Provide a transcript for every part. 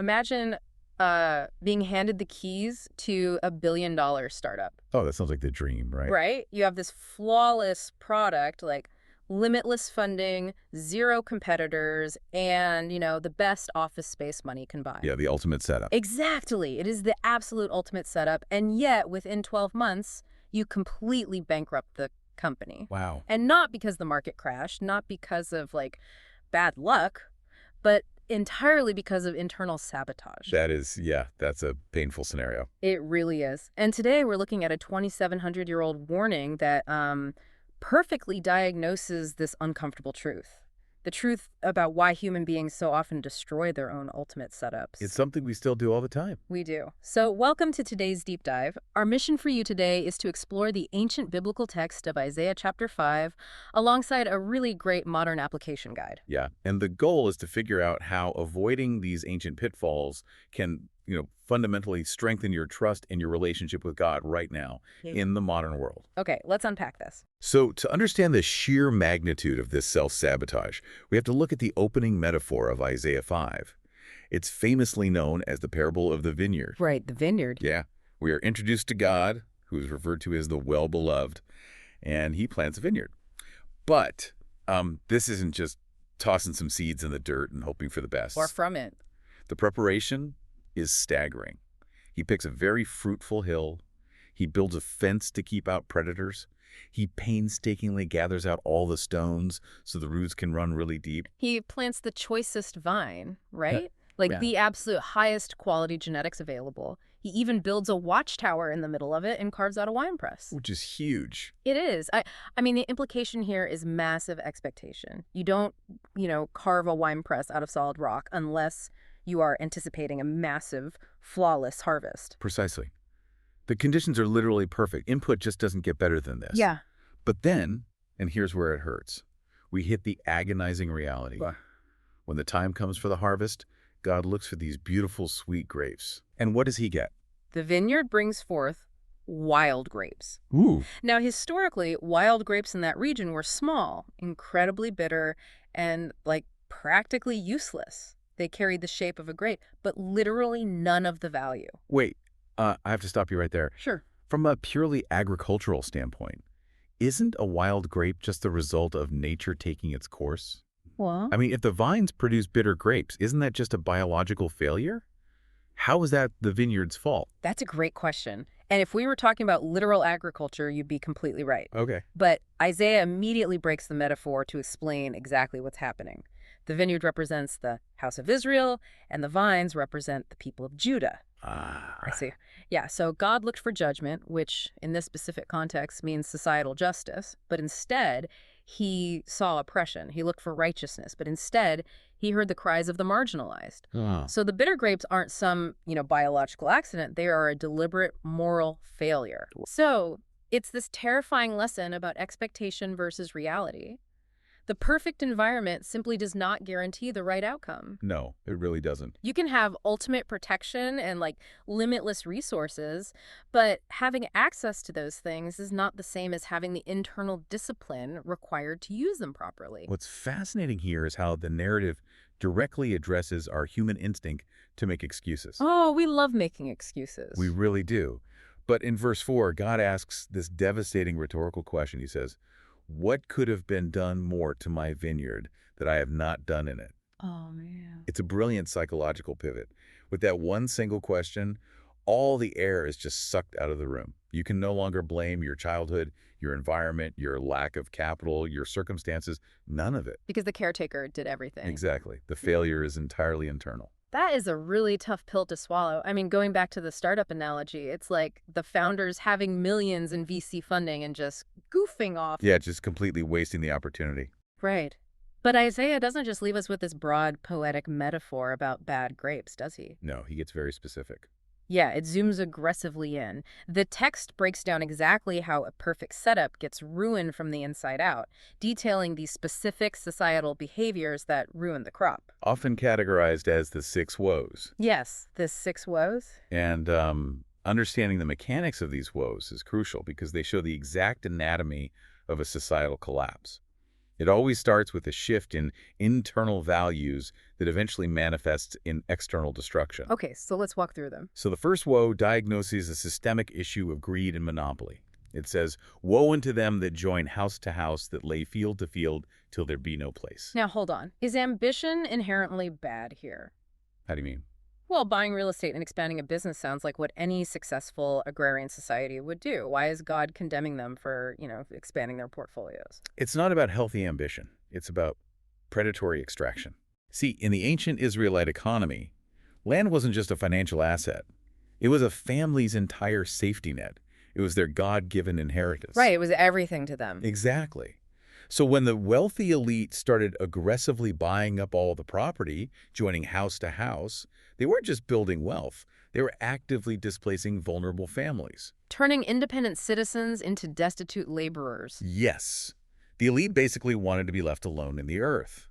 Imagine being handed the keys to a billion-dollar startup, Oh, that sounds like the dream, right? right? You have this flawless product, like limitless funding, zero competitors, and, the best office space money can buy. Yeah, the ultimate setup. Exactly. It is the absolute ultimate setup. And yet, within 12 months, you completely bankrupt the company. Wow. And not because the market crashed, not because of bad luck, but entirely because of internal sabotage. That's a painful scenario. It really is. And today we're looking at a 2,700-year-old warning that perfectly diagnoses this uncomfortable truth. The truth about why human beings so often destroy their own ultimate setups. It's something we still do all the time. We do. So welcome to today's deep dive. Our mission for you today is to explore the ancient biblical text of Isaiah chapter 5 alongside a really great modern application guide. Yeah, and the goal is to figure out how avoiding these ancient pitfalls can, fundamentally strengthen your trust and your relationship with God right now in the modern world. Okay, let's unpack this. So to understand the sheer magnitude of this self-sabotage, we have to look at the opening metaphor of Isaiah 5. It's famously known as the parable of the vineyard. Right, the vineyard. Yeah, we are introduced to God, who is referred to as the well-beloved, and he plants a vineyard. But this isn't just tossing some seeds in the dirt and hoping for the best. Far from it. The preparation is staggering. He picks a very fruitful hill. He builds a fence to keep out predators. He painstakingly gathers out all the stones so the roots can run really deep. He plants the choicest vine, right? Yeah. The absolute highest quality genetics available. He even builds a watchtower in the middle of it and carves out a wine press. Which is huge. It is. I mean, the implication here is massive expectation. You don't, carve a wine press out of solid rock unless you are anticipating a massive, flawless harvest. Precisely. The conditions are literally perfect. Input just doesn't get better than this. Yeah. But then, and here's where it hurts, we hit the agonizing reality. When the time comes for the harvest, God looks for these beautiful, sweet grapes. And what does he get? The vineyard brings forth wild grapes. Ooh. Now, historically, wild grapes in that region were small, incredibly bitter, and, practically useless. They carried the shape of a grape, but literally none of the value. Wait, I have to stop you right there. Sure. From a purely agricultural standpoint, isn't a wild grape just the result of nature taking its course? Well, I mean, if the vines produce bitter grapes, isn't that just a biological failure? How is that the vineyard's fault? that's a great question. And if we were talking about literal agriculture, you'd be completely right. Okay. But Isaiah immediately breaks the metaphor to explain exactly what's happening. The vineyard represents the house of Israel, and the vines represent the people of Judah. I see. Yeah, so God looked for judgment, which in this specific context means societal justice, but instead he saw oppression. He looked for righteousness, but instead he heard the cries of the marginalized. So the bitter grapes aren't some, biological accident. They are a deliberate moral failure. So it's this terrifying lesson about expectation versus reality. The perfect environment simply does not guarantee the right outcome. No, it really doesn't. You can have ultimate protection and limitless resources, but having access to those things is not the same as having the internal discipline required to use them properly. What's fascinating here is how the narrative directly addresses our human instinct to make excuses. Oh, we love making excuses. We really do. But in verse 4, God asks this devastating rhetorical question. He says, "What could have been done more to my vineyard that I have not done in it?" Oh, man. It's a brilliant psychological pivot. With that one single question, all the air is just sucked out of the room. You can no longer blame your childhood, your environment, your lack of capital, your circumstances, none of it. Because the caretaker did everything. Exactly. The failure is entirely internal. That is a really tough pill to swallow. I mean, going back to the startup analogy, it's like the founders having millions in VC funding and just goofing off. Yeah, just completely wasting the opportunity. Right. But Isaiah doesn't just leave us with this broad poetic metaphor about bad grapes, does he? No, he gets very specific. Yeah, it zooms aggressively in. The text breaks down exactly how a perfect setup gets ruined from the inside out, detailing these specific societal behaviors that ruin the crop. Often categorized as the 6 woes. Yes, the 6 woes. And understanding the mechanics of these woes is crucial because they show the exact anatomy of a societal collapse. It always starts with a shift in internal values that eventually manifests in external destruction. Okay, so let's walk through them. So the first woe diagnoses a systemic issue of greed and monopoly. It says, "Woe unto them that join house to house, that lay field to field, till there be no place." Now, hold on. Is ambition inherently bad here? How do you mean? Well, buying real estate and expanding a business sounds like what any successful agrarian society would do. Why is God condemning them for, expanding their portfolios? It's not about healthy ambition. It's about predatory extraction. See, in the ancient Israelite economy, land wasn't just a financial asset. It was a family's entire safety net. It was their God-given inheritance. Right, it was everything to them. Exactly. So when the wealthy elite started aggressively buying up all the property, joining house to house, they weren't just building wealth. They were actively displacing vulnerable families. Turning independent citizens into destitute laborers. Yes. The elite basically wanted to be left alone in the earth.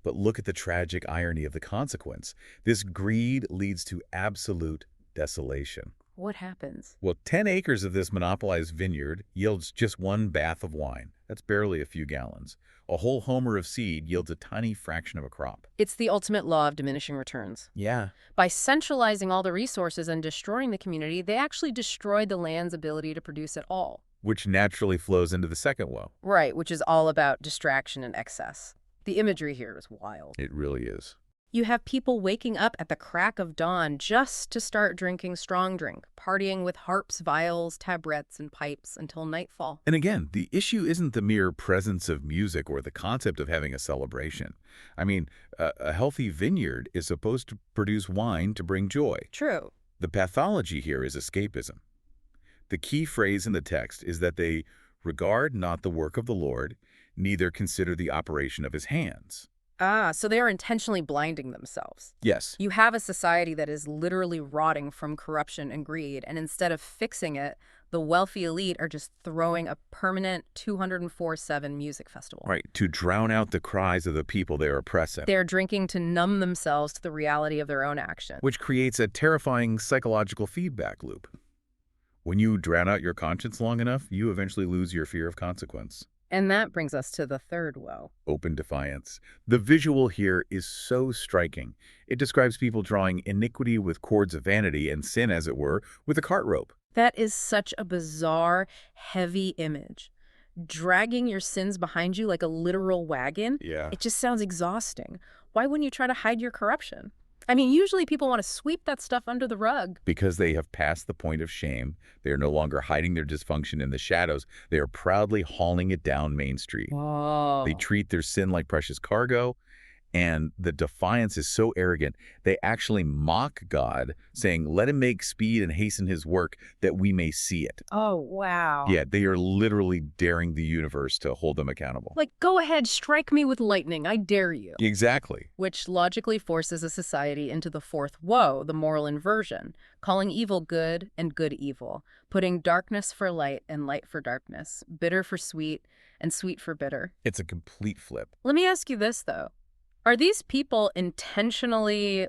But look at the tragic irony of the consequence. This greed leads to absolute desolation. What happens? Well, 10 acres of this monopolized vineyard yields just one bath of wine. That's barely a few gallons. A whole homer of seed yields a tiny fraction of a crop. It's the ultimate law of diminishing returns. Yeah. By centralizing all the resources and destroying the community, they actually destroyed the land's ability to produce at all. Which naturally flows into the second woe. Right, which is all about distraction and excess. The imagery here is wild. It really is. You have people waking up at the crack of dawn just to start drinking strong drink, partying with harps, viols, tabrets, and pipes until nightfall. And again, the issue isn't the mere presence of music or the concept of having a celebration. I mean, a healthy vineyard is supposed to produce wine to bring joy. True. The pathology here is escapism. The key phrase in the text is that they regard not the work of the Lord, neither consider the operation of his hands. Ah, so they are intentionally blinding themselves. Yes. You have a society that is literally rotting from corruption and greed, and instead of fixing it, the wealthy elite are just throwing a permanent 204/7 music festival. Right, to drown out the cries of the people they're oppressing. They're drinking to numb themselves to the reality of their own action. Which creates a terrifying psychological feedback loop. When you drown out your conscience long enough, you eventually lose your fear of consequence. And that brings us to the third woe. Open defiance. The visual here is so striking. It describes people drawing iniquity with cords of vanity and sin, as it were, with a cart rope. That is such a bizarre, heavy image. Dragging your sins behind you like a literal wagon? Yeah. It just sounds exhausting. Why wouldn't you try to hide your corruption? I mean, usually people want to sweep that stuff under the rug. Because they have passed the point of shame, they are no longer hiding their dysfunction in the shadows. They are proudly hauling it down Main Street. Whoa. They treat their sin like precious cargo, and the defiance is so arrogant, they actually mock God, saying, "Let him make speed and hasten his work, that we may see it." Oh, wow. Yeah, they are literally daring the universe to hold them accountable. Like, go ahead, strike me with lightning, I dare you. Exactly. Which logically forces a society into the fourth woe, the moral inversion, calling evil good and good evil, putting darkness for light and light for darkness, bitter for sweet and sweet for bitter. It's a complete flip. Let me ask you this, though. Are these people intentionally,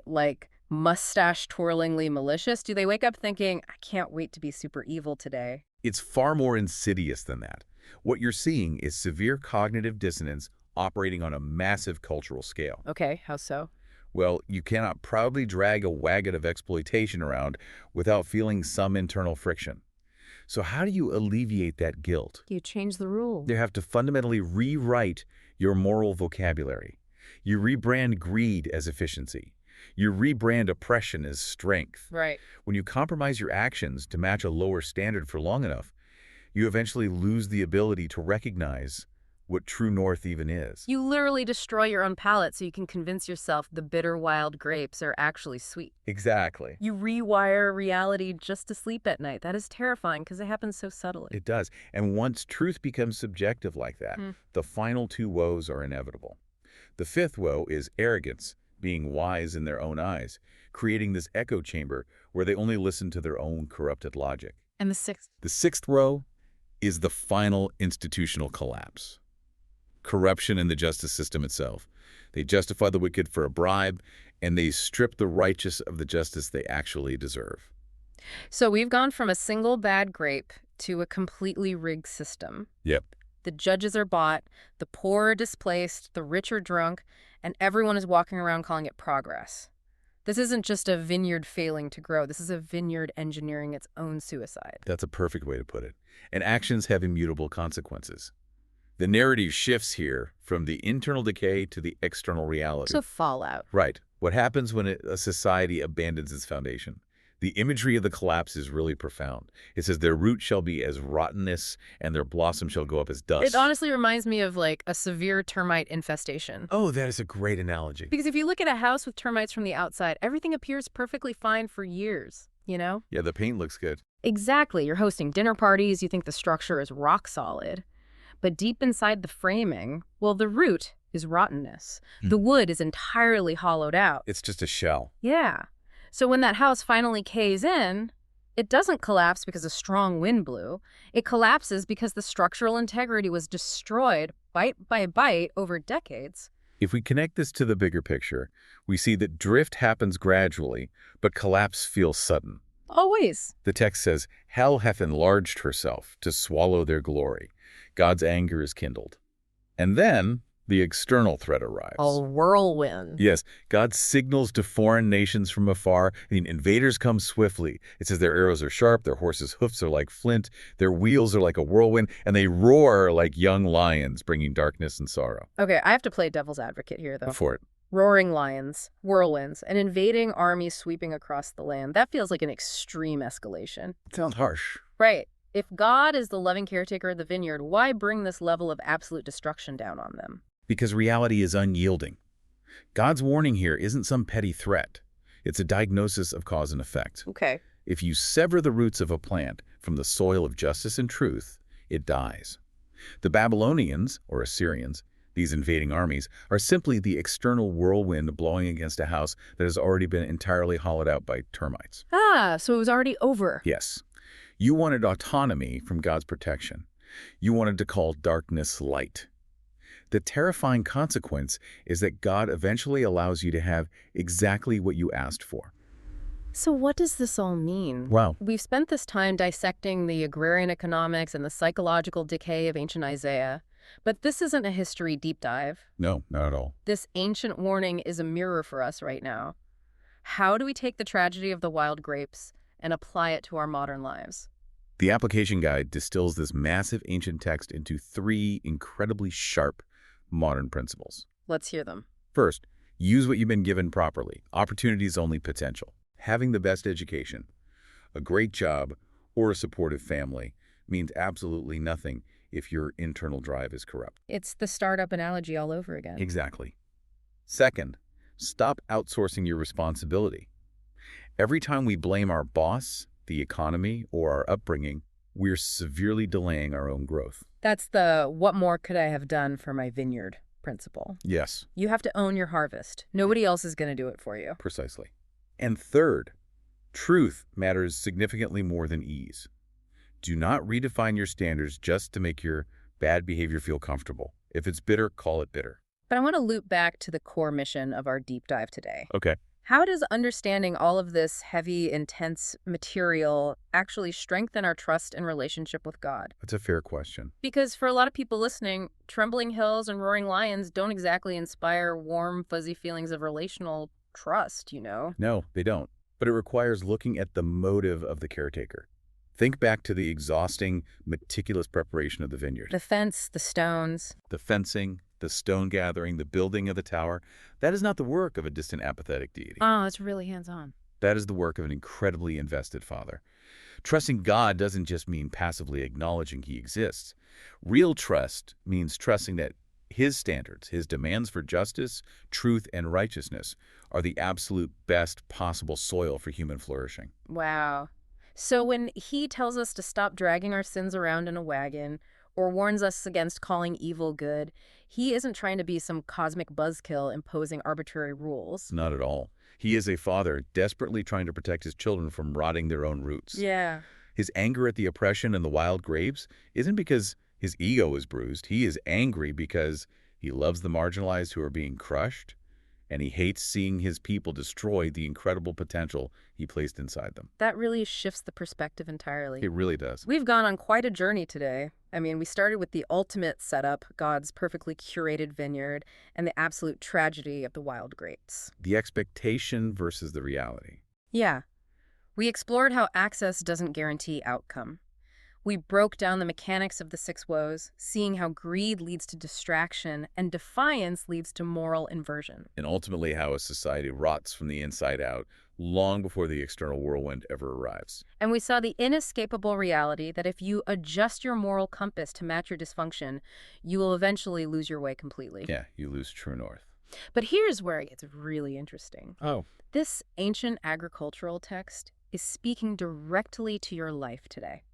mustache-twirlingly malicious? Do they wake up thinking, I can't wait to be super evil today? It's far more insidious than that. What you're seeing is severe cognitive dissonance operating on a massive cultural scale. Okay, how so? Well, you cannot proudly drag a wagon of exploitation around without feeling some internal friction. So how do you alleviate that guilt? You change the rule. You have to fundamentally rewrite your moral vocabulary. You rebrand greed as efficiency. You rebrand oppression as strength. Right. When you compromise your actions to match a lower standard for long enough, you eventually lose the ability to recognize what true north even is. You literally destroy your own palate so you can convince yourself the bitter wild grapes are actually sweet. Exactly. You rewire reality just to sleep at night. That is terrifying because it happens so subtly. It does. And once truth becomes subjective like that, the final two woes are inevitable. The fifth woe is arrogance, being wise in their own eyes, creating this echo chamber where they only listen to their own corrupted logic. And the sixth? The sixth woe is the final institutional collapse. Corruption in the justice system itself. They justify the wicked for a bribe, and they strip the righteous of the justice they actually deserve. So we've gone from a single bad grape to a completely rigged system. Yep. The judges are bought, the poor are displaced, the rich are drunk, and everyone is walking around calling it progress. This isn't just a vineyard failing to grow. This is a vineyard engineering its own suicide. That's a perfect way to put it. And actions have immutable consequences. The narrative shifts here from the internal decay to the external reality. So fallout. Right. What happens when a society abandons its foundation? The imagery of the collapse is really profound. It says their root shall be as rottenness and their blossom shall go up as dust. It honestly reminds me of like a severe termite infestation. Oh, that is a great analogy. Because if you look at a house with termites from the outside, everything appears perfectly fine for years, you know? Yeah, the paint looks good. Exactly. You're hosting dinner parties, you think the structure is rock solid. But deep inside the framing, well, the root is rottenness. The wood is entirely hollowed out. It's just a shell. Yeah. So when that house finally caves in, it doesn't collapse because a strong wind blew. It collapses because the structural integrity was destroyed bite by bite over decades. If we connect this to the bigger picture, we see that drift happens gradually, but collapse feels sudden. Always. The text says, "Hell hath enlarged herself to swallow their glory. God's anger is kindled." And then the external threat arrives. A whirlwind. Yes, God signals to foreign nations from afar. The invaders come swiftly. It says their arrows are sharp, their horses' hoofs are like flint, their wheels are like a whirlwind, and they roar like young lions, bringing darkness and sorrow. Okay, I have to play devil's advocate here, though. Go for it. Roaring lions, whirlwinds, an invading army sweeping across the land. That feels like an extreme escalation. It sounds harsh. Right. If God is the loving caretaker of the vineyard, why bring this level of absolute destruction down on them? Because reality is unyielding. God's warning here isn't some petty threat. It's a diagnosis of cause and effect. Okay. If you sever the roots of a plant from the soil of justice and truth, it dies. The Babylonians, or Assyrians, these invading armies, are simply the external whirlwind blowing against a house that has already been entirely hollowed out by termites. Ah, so it was already over. Yes. You wanted autonomy from God's protection. You wanted to call darkness light. The terrifying consequence is that God eventually allows you to have exactly what you asked for. So what does this all mean? Wow. We've spent this time dissecting the agrarian economics and the psychological decay of ancient Isaiah, but this isn't a history deep dive. No, not at all. This ancient warning is a mirror for us right now. How do we take the tragedy of the wild grapes and apply it to our modern lives? The application guide distills this massive ancient text into 3 incredibly sharp modern principles. Let's hear them. First, use what you've been given properly. Opportunity is only potential. Having the best education, a great job, or a supportive family means absolutely nothing if your internal drive is corrupt. It's the startup analogy all over again. Exactly. Second, stop outsourcing your responsibility. Every time we blame our boss, the economy, or our upbringing, we're severely delaying our own growth. That's the what more could I have done for my vineyard principle. Yes, You have to own your harvest. Nobody else is going to do it for you. precisely. And third, truth matters significantly more than ease. Do not redefine your standards just to make your bad behavior feel comfortable. If it's bitter, call it bitter. But I want to loop back to the core mission of our deep dive today. Okay. How does understanding all of this heavy, intense material actually strengthen our trust and relationship with God? That's a fair question. Because for a lot of people listening, trembling hills and roaring lions don't exactly inspire warm, fuzzy feelings of relational trust, you know? No, they don't. But it requires looking at the motive of the caretaker. Think back to the exhausting, meticulous preparation of the vineyard. The fence, the stones. The fencing, the stone gathering, the building of the tower. That is not the work of a distant, apathetic deity. Oh, it's really hands-on. That is the work of an incredibly invested father. Trusting God doesn't just mean passively acknowledging he exists. Real trust means trusting that his standards, his demands for justice, truth, and righteousness are the absolute best possible soil for human flourishing. Wow. So when he tells us to stop dragging our sins around in a wagon or warns us against calling evil good, he isn't trying to be some cosmic buzzkill imposing arbitrary rules. Not at all. He is a father desperately trying to protect his children from rotting their own roots. Yeah. His anger at the oppression and the wild grapes isn't because his ego is bruised. He is angry because he loves the marginalized who are being crushed, and he hates seeing his people destroy the incredible potential he placed inside them. That really shifts the perspective entirely. It really does. We've gone on quite a journey today. I mean, we started with the ultimate setup, God's perfectly curated vineyard, and the absolute tragedy of the wild grapes. The expectation versus the reality. Yeah, we explored how access doesn't guarantee outcome. We broke down the mechanics of the six woes, seeing how greed leads to distraction and defiance leads to moral inversion. And ultimately how a society rots from the inside out long before the external whirlwind ever arrives. And we saw the inescapable reality that if you adjust your moral compass to match your dysfunction, you will eventually lose your way completely. Yeah, you lose true north. But here's where it gets really interesting. Oh. This ancient agricultural text is speaking directly to your life today.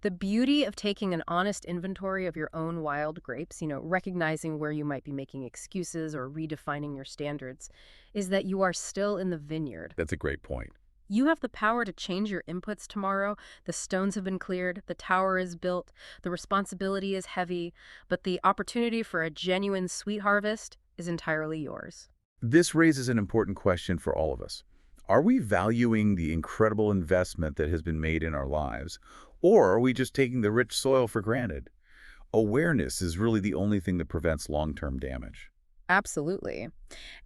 The beauty of taking an honest inventory of your own wild grapes, recognizing where you might be making excuses or redefining your standards, is that you are still in the vineyard. That's a great point. You have the power to change your inputs tomorrow. The stones have been cleared, the tower is built, the responsibility is heavy, but the opportunity for a genuine sweet harvest is entirely yours. This raises an important question for all of us. Are we valuing the incredible investment that has been made in our lives, or are we just taking the rich soil for granted? Awareness is really the only thing that prevents long-term damage. Absolutely.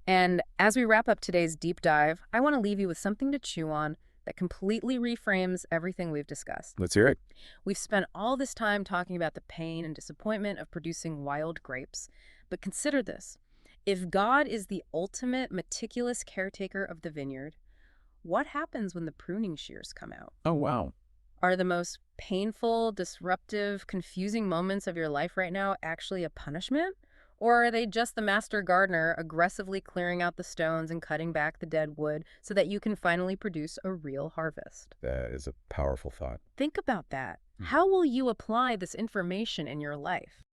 And as we wrap up today's deep dive, I want to leave you with something to chew on that completely reframes everything we've discussed. Let's hear it. We've spent all this time talking about the pain and disappointment of producing wild grapes, but consider this. If God is the ultimate meticulous caretaker of the vineyard, what happens when the pruning shears come out? Oh, wow. Are the most painful, disruptive, confusing moments of your life right now actually a punishment? Or are they just the master gardener aggressively clearing out the stones and cutting back the dead wood so that you can finally produce a real harvest? That is a powerful thought. Think about that. How will you apply this information in your life?